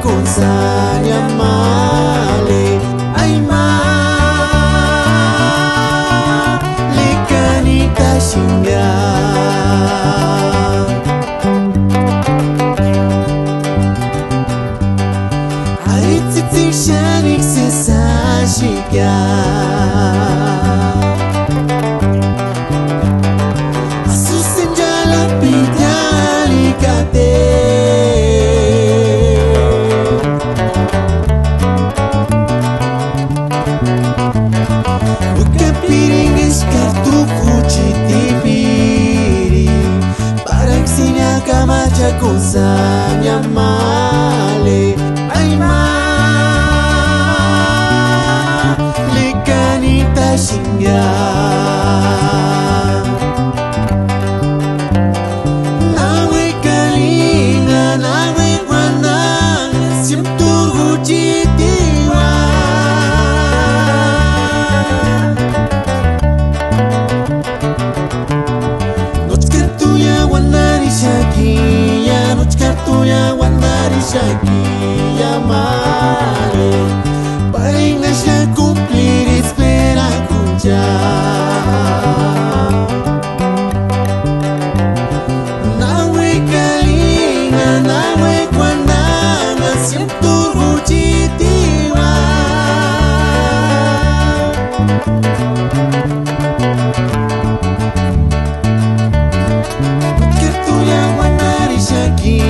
Kunsanya male ay ma likanita shinga ay titi shanik sesa shiga asusen jala pidali kate Kunsanya male ay ma likanita shinga nawe kalinga nawe wanang simturu jitiwa nochkatuya wanari shaki Tuya wanari shaki amare paring nasya cumplir espera kuja nawe kalinga nawe kwananga sienturu jitiwa Tuya wanari shaki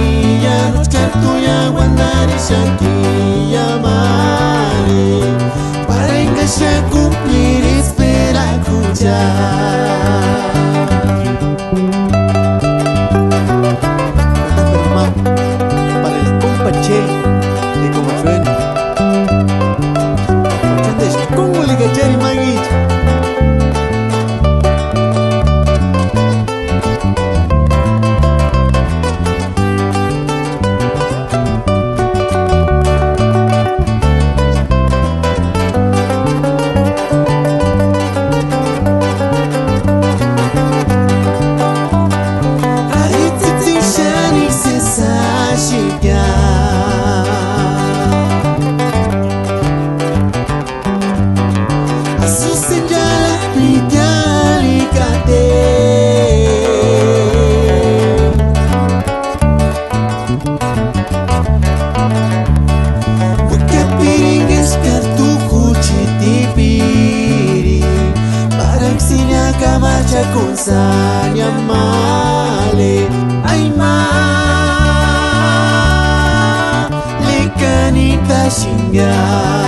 Tuya wanari shaki amare para engañar cumplir espera escuchar para el compa Che de Comachuel ¿cómo le cachar y maguich? Kunsanya male ay ma likanita shinga